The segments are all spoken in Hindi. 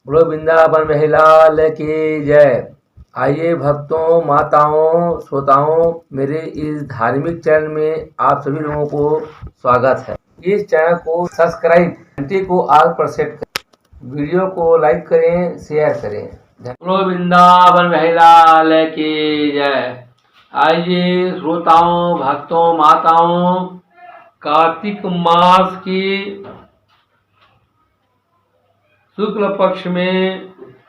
बोलो वृंदावन महिलाल की जय। आइए भक्तों, माताओं, श्रोताओं, मेरे इस धार्मिक चैनल में आप सभी लोगों को स्वागत है। इस चैनल को सब्सक्राइब, घंटी को आल पर सेट करें, वीडियो को लाइक करें, शेयर करें। बोलो वृंदावन महिलाल की जय। आइए श्रोताओं, भक्तों, माताओं, कार्तिक मास की शुक्ल पक्ष में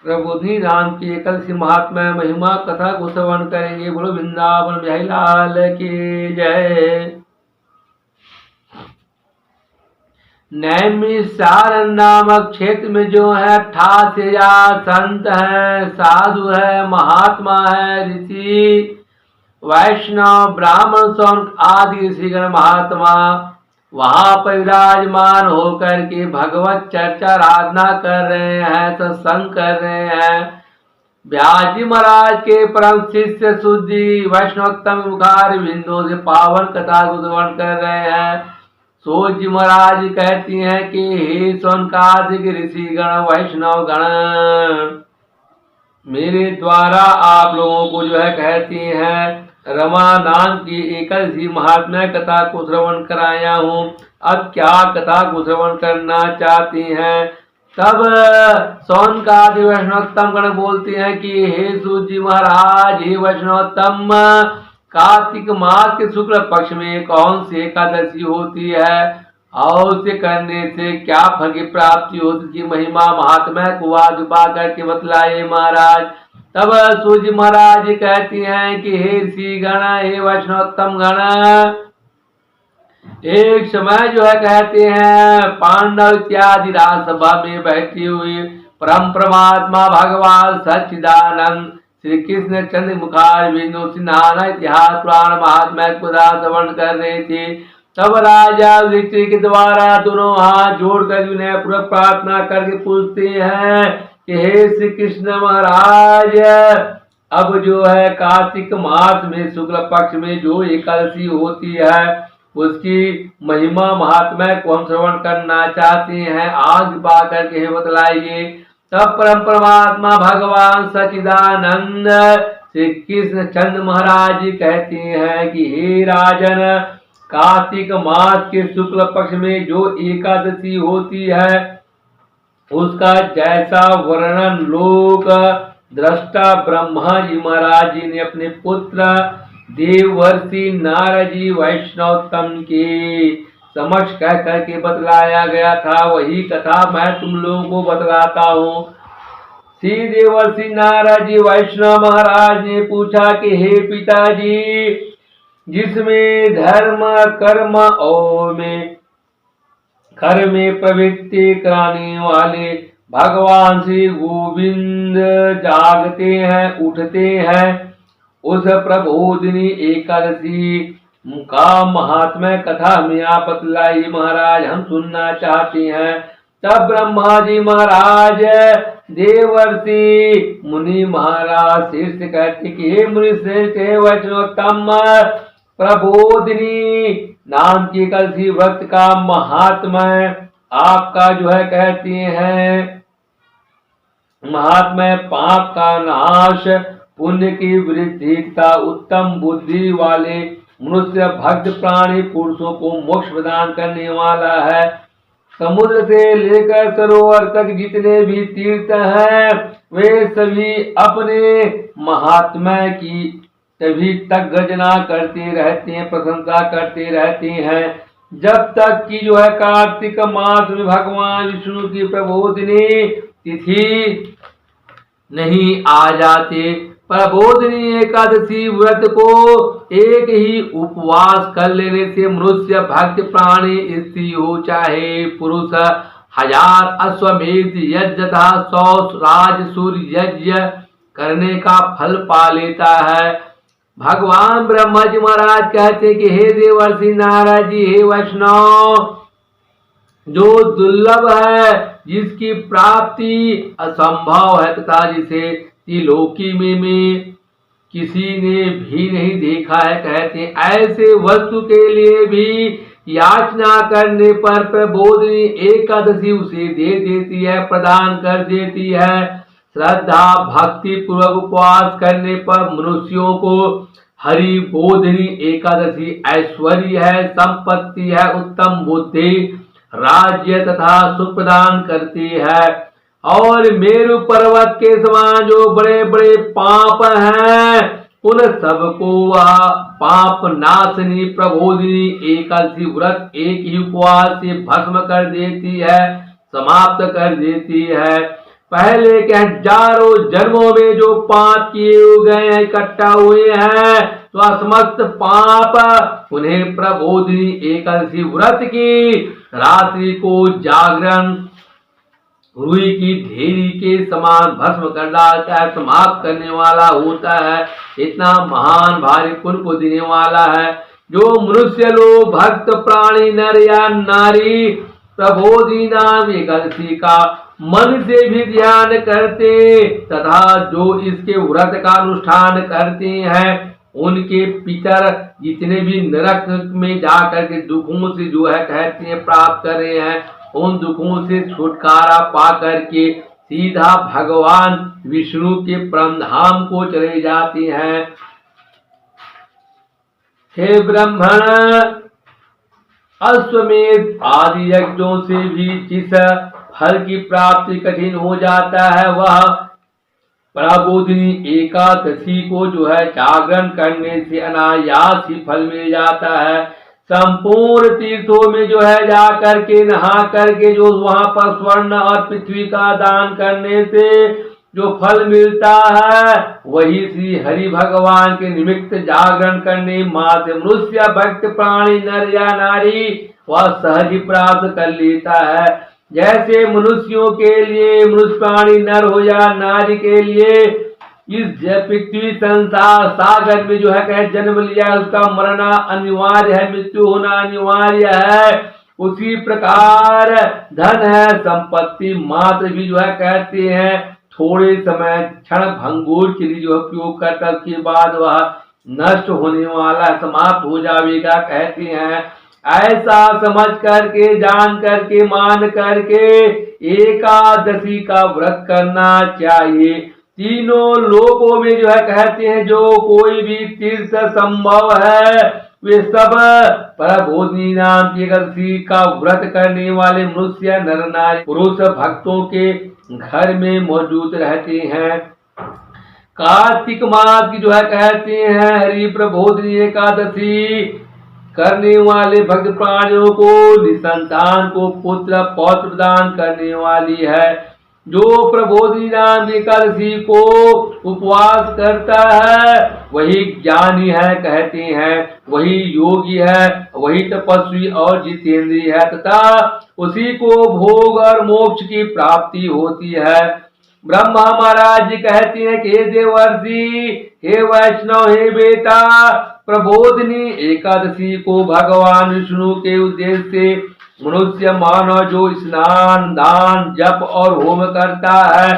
प्रबोधि राम की एकादशी महात्मा महिमा कथा को श्रवण करेंगे। बोलो वृंदावन बिहारी लाल की जय। नैमिषारण्य नामक क्षेत्र में जो है 88,000 संत है, साधु है, महात्मा है, ऋषि, वैष्णव, ब्राह्मण, सौन आदि ऋषिगण महात्मा वहां पर विराजमान होकर के भगवत चर्चा आराधना कर रहे हैं, सत्संग कर रहे हैं। व्यास जी महाराज के परम शिष्य शुद्धि वैष्णवोत्तम मुखार बिंदु से पावन कथा को श्रवण कर रहे हैं। सूर्य जी महाराज कहती हैं कि हे सौनकादिक ऋषि गण, वैष्णव गण, मेरे द्वारा आप लोगों को जो है कहती हैं रमा नाम की एकादशी महात्मा कथा को श्रवण कराया हूँ। अब क्या कथा को श्रवण करना चाहती हैं? तब सौनकादि वैष्णवोत्तम गण बोलते हैं कि हे सूर्य जी महाराज, हे वैष्णवोत्तम, कार्तिक मास के शुक्ल पक्ष में कौन सी एकादशी होती है और उसे करने से क्या फल की प्राप्ति होती की महिमा महात्मा को आजुबा करके बतलाए महाराज। तब सूर्य महाराज कहती हैं कि हे ऋषि गण, हे वैष्णवोत्तम गण, एक समय जो है कहते हैं पांडव इत्यादि राजसभा में बैठी हुई परम परमात्मा भगवान सच्चिदानंद श्री कृष्ण चंद्र मुखार बिंदु सिन्हाना इतिहास पुराण महात्मा को श्रवण कर रहे थे। तब राजा युधिष्ठिर के द्वारा दोनों हाथ जोड़कर विनय पूर्वक प्रार्थना करके पूछते हैं कि हे श्री कृष्ण महाराज, अब जो है कार्तिक मास में शुक्ल पक्ष में जो एकादशी होती है उसकी महिमा महात्मा को हम श्रवण करना चाहते हैं, आग पा करके बतलाइए। तब परम परमात्मा भगवान सच्चिदानंद श्री कृष्ण चंद्र महाराज जी कहते हैं कि हे राजन, कार्तिक मास के शुक्ल पक्ष में जो एकादशी होती है उसका जैसा वर्णन लोक दृष्टा ब्रह्मा जी महाराज जी ने अपने पुत्र देवर्षि नारद जी वैष्णवोत्तम के समक्ष कह करके बतलाया गया था, वही कथा मैं तुम लोगों को बतलाता हूँ। श्री देवर्षि नारद जी वैष्णव महाराज ने पूछा कि हे पिताजी, जिसमें धर्म कर्म और में घर में प्रवृत्ति कराने वाले भगवान श्री गोविंद जागते हैं, उठते हैं, उस प्रबोधिनी एकादशी का महात्मा कथा में आप बतलाई महाराज, हम सुनना चाहते हैं। तब ब्रह्मा जी महाराज देवर्षि मुनि महाराज शीर्ष कहते कि हे मुनि श्रेष्ठ, हे वैष्णवोत्तम, प्रबोधिनी नाम की एकादशी व्रत का महात्मा आपका जो है कहते हैं महात्मा पाप का नाश, पुण्य की वृद्धि तथा उत्तम बुद्धि वाले मनुष्य भक्त प्राणी पुरुषों को मोक्ष प्रदान करने वाला है। समुद्र से लेकर सरोवर तक जितने भी तीर्थ हैं वे सभी अपने महात्मा की तभी तक गर्जना करते रहते हैं, प्रशंसा करते रहते हैं, जब तक कि जो है कार्तिक मास में भगवान विष्णु की प्रबोधिनी तिथि नहीं आ जाते। प्रबोधिनी एकादशी व्रत को एक ही उपवास कर लेने से मनुष्य भक्त प्राणी स्त्री हो चाहे पुरुष 1000 अश्वमेध यज्ञ तथा 100 राजसूय यज्ञ करने का फल पा लेता है। भगवान ब्रह्मा जी महाराज कहते कि हे देवर्षि नारद जी, हे वैष्णव, जो दुर्लभ है, जिसकी प्राप्ति असंभव है तथा जिसे त्रिलोकी में किसी ने भी नहीं देखा है, कहते हैं ऐसे वस्तु के लिए भी याचना करने पर प्रबोधिनी एकादशी उसे दे देती है, प्रदान कर देती है। श्रद्धा भक्ति पूर्वक उपवास करने पर मनुष्यों को हरि बोधिनी एकादशी ऐश्वर्य है, संपत्ति है, उत्तम बुद्धि, राज्य तथा सुख प्रदान करती है। और मेरु पर्वत के समान जो बड़े बड़े पाप हैं उन सबको वह पाप नाशनी प्रबोधिनी एकादशी व्रत एक ही उपवास से भस्म कर देती है, समाप्त कर देती है। पहले के हजारों जन्मों में जो पाप किए गए हैं, इकट्ठा हुए हैं, तो समस्त पाप उन्हें प्रबोधिनी एकादशी व्रत की रात्रि को जागरण रुई की ढेरी के समान भस्म कर डालता है, समाप्त करने वाला होता है। इतना महान भारी पुण्य को देने वाला है। जो मनुष्य लोग भक्त प्राणी नर या नारी प्रबोधिनी नाम एकादशी का मन से भी ध्यान करते तथा जो इसके व्रत का अनुष्ठान करते हैं, उनके पितर जितने भी नरक में जाकर के दुखों से जो है कहते हैं प्राप्त कर रहे हैं, उन दुखों से छुटकारा पा करके सीधा भगवान विष्णु के परम धाम को चले जाते हैं। हे ब्राह्मण, अश्वमेध आदि यज्ञों से भी जिस फल की प्राप्ति कठिन हो जाता है, वह प्रबोधिनी एकादशी को जो है जागरण करने से अनायास ही फल मिल जाता है। संपूर्ण तीर्थों में जो है जा करके नहा करके जो वहां पर स्वर्ण और पृथ्वी का दान करने से जो फल मिलता है, वही श्री हरि भगवान के निमित्त जागरण करने मात्र मनुष्य भक्त प्राणी नर या नारी वह सहज ही प्राप्त कर लेता है। जैसे मनुष्यों के लिए मनुष्य प्राणी नर हो या नारी के लिए इस पृथ्वी संसार सागर में जो है कहे जन्म लिया, उसका मरना अनिवार्य है, मृत्यु होना अनिवार्य है, उसी प्रकार धन है संपत्ति मात्र भी जो है कहते हैं थोड़े समय क्षण भंगुर के लिए जो उपयोग करता है, उसके बाद वह नष्ट होने वाला समाप्त हो जाएगा कहते हैं। ऐसा समझ करके जान करके मान करके एकादशी का व्रत करना चाहिए। तीनों लोकों में जो है कहते हैं जो कोई भी तीर्थ संभव है, वे सब प्रबोधिनी नाम की एकादशी का व्रत करने वाले मनुष्य नर नारी पुरुष भक्तों के घर में मौजूद रहते हैं। कार्तिक मास की जो है कहते हैं हरि प्रबोधिनी एकादशी करने वाले भक्त प्राणियों को निसंतान को पुत्र पौत्र प्रदान करने वाली है। जो प्रबोधिनी नाम एकादशी को उपवास करता है वही ज्ञानी है कहते हैं, वही योगी है, वही तपस्वी और जितेंद्रिय है तथा उसी को भोग और मोक्ष की प्राप्ति होती है। ब्रह्मा महाराज जी कहते हैं कि हे देवर्षि, हे वैष्णव, हे बेटा, प्रबोधिनी एकादशी को भगवान विष्णु के उद्देश्य से मनुष्य मानव जो स्नान दान जप और होम करता है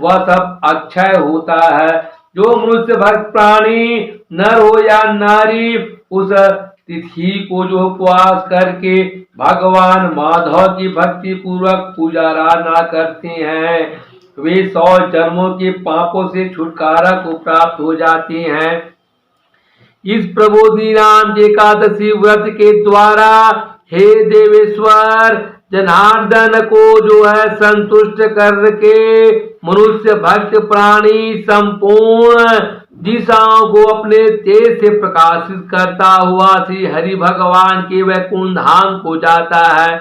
वह सब अक्षय होता है। जो मनुष्य भक्त प्राणी नर हो या नारी उस तिथि को जो उपवास करके भगवान माधव की भक्ति पूर्वक पूजा आराधना करते हैं, वे 100 जन्मों के पापों से छुटकारा को प्राप्त हो जाते हैं। इस प्रबोधिनी नाम एकादशी व्रत के द्वारा हे देवेश्वर जनार्दन को जो है संतुष्ट करके मनुष्य भक्त प्राणी संपूर्ण दिशाओं को अपने तेज से प्रकाशित करता हुआ श्री हरि भगवान के वैकुंठ धाम को जाता है।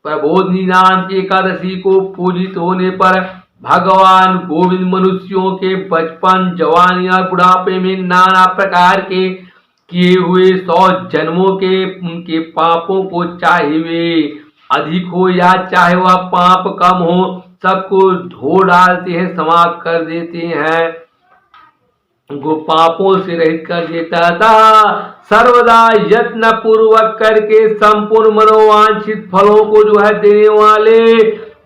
प्रबोधिनी नाम की एकादशी को पूजित होने पर भगवान गोविंद मनुष्यों के बचपन जवानी और बुढ़ापे में नाना प्रकार के किए हुए 100 जन्मों के उनके पापों को चाहे वे अधिक हो या चाहे वह पाप कम हो सबको धो डालते हैं, समाप्त कर देते हैं, उनको पापों से रहित कर देता था। सर्वदा यत्न पूर्वक करके संपूर्ण मनोवांछित फलों को जो है देने वाले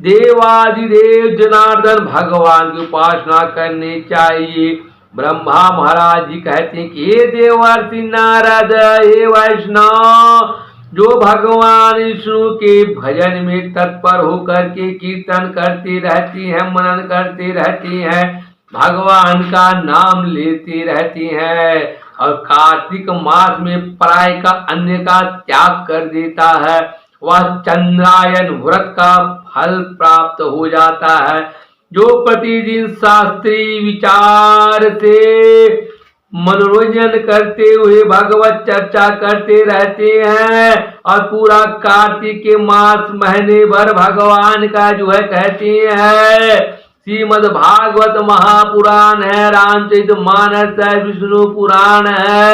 देवादिदेव जनार्दन भगवान की उपासना करनी चाहिए। ब्रह्मा महाराज जी कहते हैं कि हे देवर्षि नारद, हे वैष्णव, जो भगवान विष्णु के भजन में तत्पर होकर के कीर्तन करती रहती हैं, मनन करती रहती हैं, भगवान का नाम लेती रहती हैं और कार्तिक मास में पराय का अन्य का त्याग कर देता है, वह चंद्रायन व्रत का फल प्राप्त हो जाता है। जो प्रतिदिन शास्त्रीय विचार से मनोरंजन करते हुए भगवत चर्चा करते रहते हैं और पूरा कार्तिक के मास महीने भर भगवान का जो है कहते हैं, श्रीमद् भागवत महापुराण है, रामचरित मानस है, विष्णु पुराण है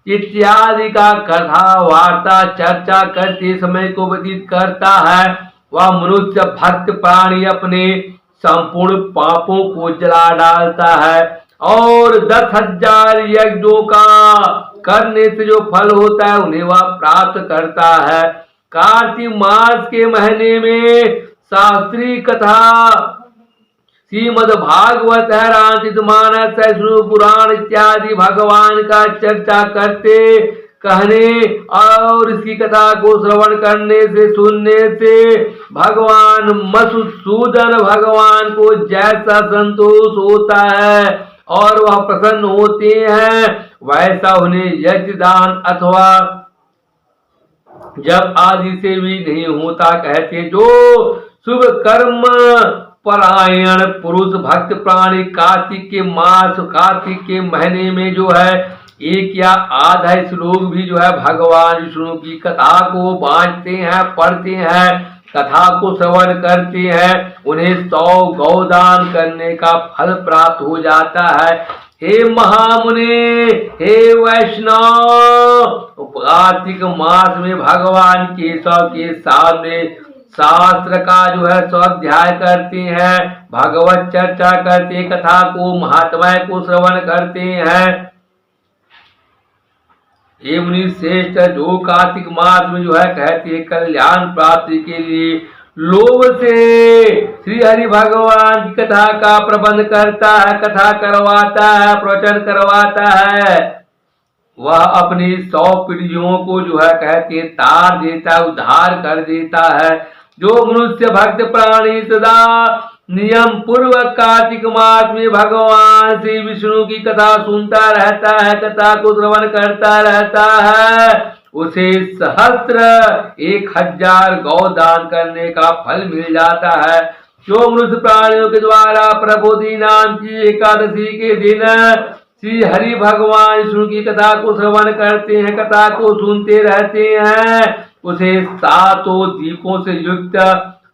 इत्यादि का कथा वार्ता चर्चा करते समय को व्यतीत करता है। वह मनुष्य भक्त प्राणी अपने संपूर्ण पापों को जला डालता है और 10,000 यज्ञों का करने से जो फल होता है उन्हें वह प्राप्त करता है। कार्तिक मास के महीने में शास्त्रीय कथा श्रीमद् भागवत है, रामचरित मानस है, विष्णु पुराण इत्यादि भगवान का चर्चा करते कहने और इसकी कथा को श्रवण करने से सुनने से भगवान मधुसूदन भगवान को जैसा संतोष होता है और वह प्रसन्न होते हैं, वैसा उन्हें यज्ञ दान अथवा जब आदि से भी नहीं होता। कहते जो शुभ कर्म परायण पुरुष भक्त प्राणी कार्तिक के मास कार्तिक के महीने में जो है एक या आधा श्लोक भी जो है भगवान विष्णु की कथा को बांटते हैं, पढ़ते हैं, कथा को श्रवण करते हैं, उन्हें 100 गौदान करने का फल प्राप्त हो जाता है। हे महामुनि, हे वैष्णव, कार्तिक मास में भगवान केशव के सामने शास्त्र का जो है स्वाध्याय करते हैं, भगवत चर्चा करते, कथा को महात्मा को श्रवण करते हैं। ये मुनि श्रेष्ठ जो कार्तिक मास में जो है कहते हैं कल्याण प्राप्ति के लिए लोभ से श्री हरि भगवान की कथा का प्रबंध करता है, कथा करवाता है, प्रवचन करवाता है, वह अपनी 100 पीढ़ियों को जो है कहते तार देता है, उद्धार कर देता है। जो मनुष्य भक्त प्राणी सदा नियम पूर्वक कार्तिक मास में भगवान श्री विष्णु की कथा सुनता रहता है, कथा को श्रवण करता रहता है, उसे सहस्त्र 1000 गौदान करने का फल मिल जाता है। जो मनुष्य प्राणियों के द्वारा प्रबोधि नाम की एकादशी के दिन श्री हरि भगवान विष्णु की कथा को श्रवण करते हैं, कथा को सुनते रहते हैं, उसे 7 दीपों से युक्त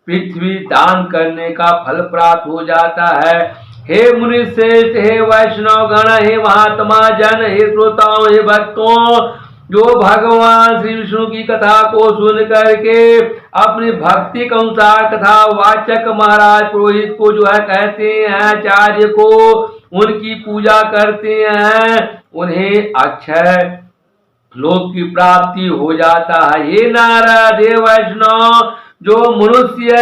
पृथ्वी दान करने का फल प्राप्त हो जाता है। हे मुनि श्रेष्ठ, हे वैष्णव गण, हे महात्मा जन, हे श्रोताओं, हे भक्तों, जो भगवान श्री विष्णु की कथा को सुन करके अपनी भक्ति के अनुसार कथा वाचक महाराज पुरोहित को जो है कहते हैं, आचार्य को उनकी पूजा करते हैं, उन्हें अक्षय लोक की प्राप्ति हो जाता है। ये नारद, हे वैष्णव, जो मनुष्य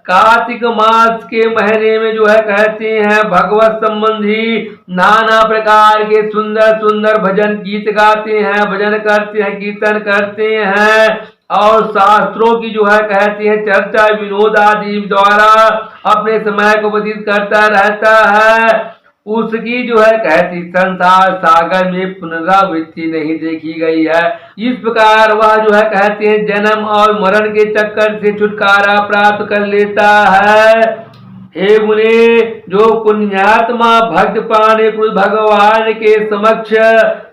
कार्तिक मास के महीने में जो है कहते हैं भगवत संबंधी नाना प्रकार के सुंदर सुंदर भजन गीत गाते हैं, भजन करते हैं, कीर्तन करते हैं और शास्त्रों की जो है कहते हैं चर्चा विनोद आदि द्वारा अपने समय को व्यतीत करता रहता है, उसकी जो है कहती संसार सागर में पुनरावृत्ति नहीं देखी गई है। इस प्रकार वह जो है कहते हैं जन्म और मरण के चक्कर से छुटकारा प्राप्त कर लेता है। हे मुनि, जो पुण्यात्मा भक्त प्राणी पुरुष भगवान के समक्ष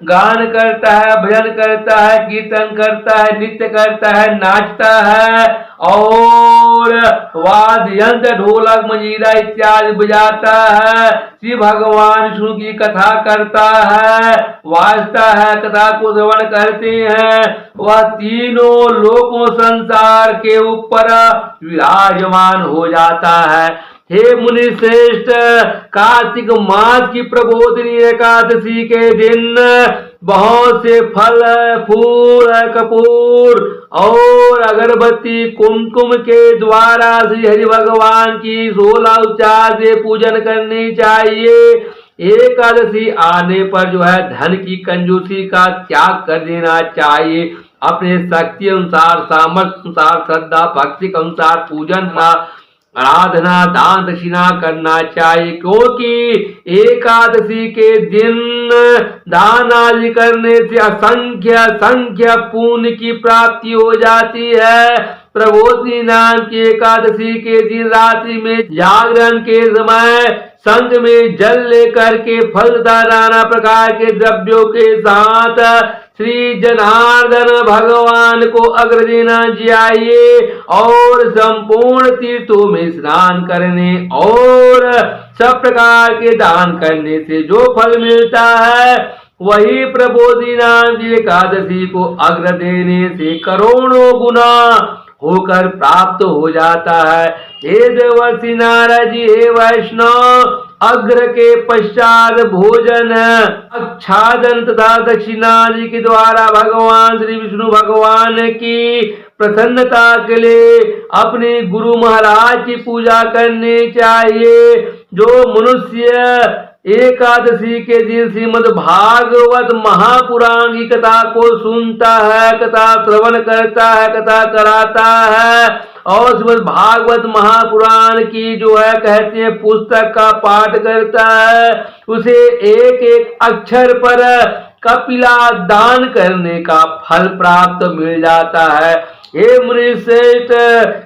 गान करता है, भजन करता है, कीर्तन करता है, नृत्य करता है, नाचता है और वाद्य यंत्र ढोलक मंजीरा इत्यादि बजाता है, श्री भगवान विष्णु की कथा करता है, वाचता है, कथा को श्रवण करते हैं, वह तीनों लोकों संसार के ऊपर विराजमान हो जाता है। हे मुनि श्रेष्ठ, कार्तिक मास की प्रबोधिनी एकादशी के दिन बहुत से फल, फूल, कपूर और अगरबत्ती कुमकुम के द्वारा श्री हरि भगवान की 16 उपचार से पूजन करनी चाहिए। एकादशी आने पर जो है धन की कंजूसी का त्याग कर देना चाहिए। अपने शक्ति अनुसार, सामर्थ्य अनुसार, श्रद्धा भक्ति के अनुसार पूजन आराधना दान दक्षिणा करना चाहिए, क्योंकि एकादशी के दिन दान आदि करने से असंख्य संख्य पुण्य की प्राप्ति हो जाती है। प्रबोधिनी नाम की एकादशी के दिन रात्रि में जागरण के समय संग में जल लेकर के फलदार नाना प्रकार के द्रव्यों के साथ श्री जनार्दन भगवान को अग्र देना चाहिए और संपूर्ण तीर्थों में स्नान करने और सब प्रकार के दान करने से जो फल मिलता है वही प्रबोधिनी नाम की एकादशी को अग्र देने से करोड़ों गुना होकर प्राप्त हो जाता है। हे देवर्षि नारद जी, हे वैष्णव, अग्र के पश्चात भोजन आच्छादन तथा दक्षिणादि के द्वारा भगवान श्री विष्णु भगवान की प्रसन्नता के लिए अपने गुरु महाराज की पूजा करनी चाहिए। जो मनुष्य एकादशी के दिन श्रीमद् भागवत महापुराण की कथा को सुनता है, कथा श्रवण करता है, कथा कराता है और श्रीमद् भागवत महापुराण की जो है कहते हैं पुस्तक का पाठ करता है, उसे एक एक अक्षर पर कपिला दान करने का फल प्राप्त मिल जाता है। हे मुनिश्रेष्ठ,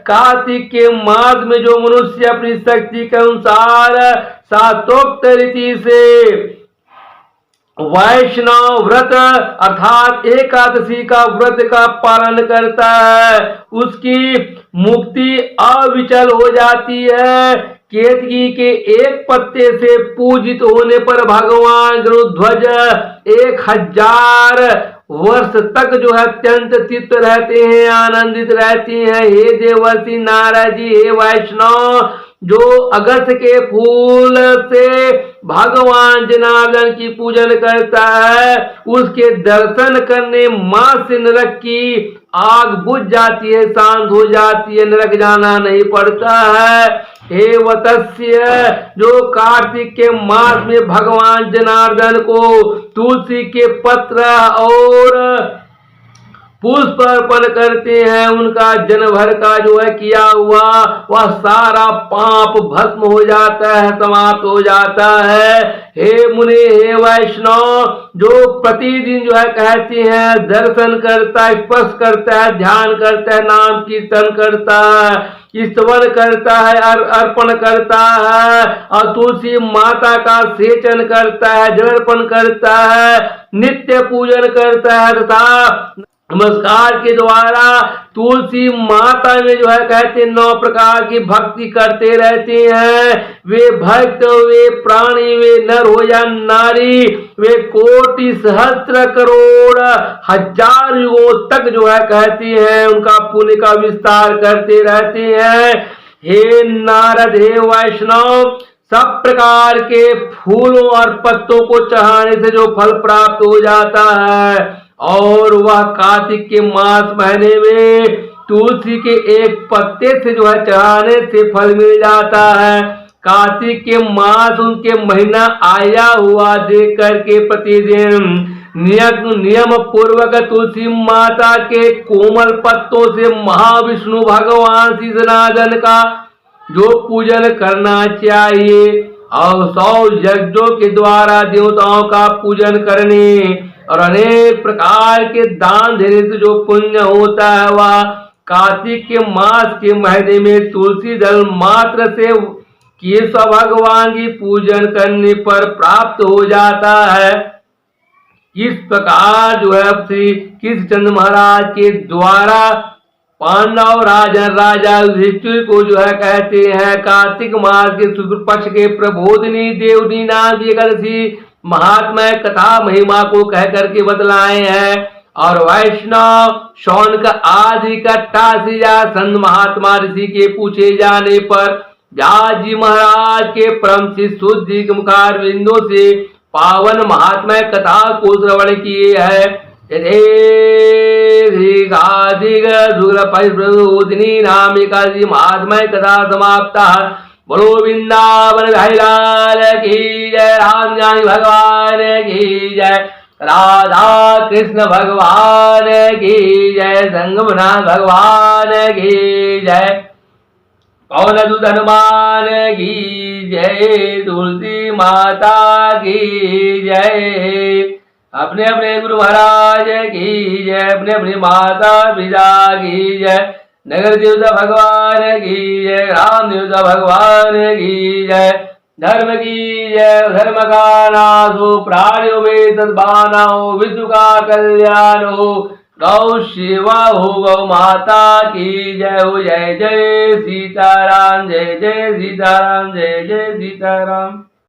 कार्तिक के मास में जो मनुष्य अपनी शक्ति के अनुसार शास्त्रोक्त रीति से वैष्णव व्रत अर्थात एकादशी का व्रत का पालन करता है, उसकी मुक्ति अविचल हो जाती है। केतकी के एक पत्ते से पूजित होने पर भगवान गरुध्वज 1000 वर्ष तक जो है अत्यंत चित्त रहते हैं, आनंदित रहते हैं। हे देवर्षि नारद जी, हे वैष्णव, जो अगस्त के फूल से भगवान जनार्दन की पूजन करता है, उसके दर्शन करने मां से नरक की आग बुझ जाती है, शांत हो जाती है, नरक जाना नहीं पड़ता है। हे वत्स्य, जो कार्तिक के मास में भगवान जनार्दन को तुलसी के पत्र और पुष्प अर्पण करते हैं, उनका जन्म भर का जो है किया हुआ वह सारा पाप भस्म हो जाता है, समाप्त हो जाता है। हे मुनि, हे वैष्णव, जो प्रतिदिन जो है कहते हैं दर्शन करता है, स्पर्श करता है, ध्यान करता है, नाम कीर्तन करता है, स्तवन करता है, अर्पण करता है और तुलसी माता का सेचन करता है, जल अर्पण करता है, नित्य पूजन करता है तथा नमस्कार के द्वारा तुलसी माता में जो है कहते 9 प्रकार की भक्ति करते रहते हैं। वे भक्त, वे प्राणी, वे नर हो या नारी, वे कोटि सहस्त्र करोड़ हजार युगों तक जो है कहते हैं उनका पुण्य का विस्तार करते रहते हैं। हे नारद, हे वैष्णव, सब प्रकार के फूलों और पत्तों को चढ़ाने से जो फल प्राप्त हो जाता है और वह कार्तिक के मास महीने में तुलसी के एक पत्ते से जो है चढ़ाने से फल मिल जाता है। कार्तिक के मास उनके महीना आया हुआ देख करके प्रतिदिन नियम पूर्वक तुलसी माता के कोमल पत्तों से महाविष्णु भगवान श्री जनार्दन का जो पूजन करना चाहिए और 100 यज्ञों के द्वारा देवताओं का पूजन करने और अनेक प्रकार के दान देने से जो पुण्य होता है वह कार्तिक के मास के महीने में तुलसी दल मात्र से केशव भगवान की पूजन करने पर प्राप्त हो जाता है। इस प्रकार जो है श्री कृष्णचंद्र महाराज के द्वारा पांडव राजा युधिष्ठिर को जो है कहते हैं कार्तिक मास के शुक्ल पक्ष के प्रबोधिनी देवनी नाम की एकादशी महात्मा कथा महिमा को कह करके बतलाए हैं और वैष्णव शौनक आदि का संत महात्मा ऋषि के पूछे जाने पर व्यास जी महाराज के परम शुद्धि के मुखार बिंदु से पावन महात्मा कथा को श्रवण किए है। नाम एकादशी महात्मा कथा समाप्ता। बोलो वृंदावन भाई लाल की जय, राम जानी भगवान की जय। राधा कृष्ण भगवान की जय, शंभुनाथ भगवान की जय, पवन दूत हनुमान की जय, तुलसी माता की जय, अपने अपने गुरु महाराज की जय, अपने अपनी माता पिता की जय, नगर देवता भगवान की जय, राम देवता भगवान की जय, धर्म की जय, धर्म का नाश हो, प्राणियों में सद्भावना हो, विश्व का कल्याण हो, गौ सेवा हो, गौ माता की जय हो, जय जय सीताराम, जय जय सीताराम, जय जय सीताराम।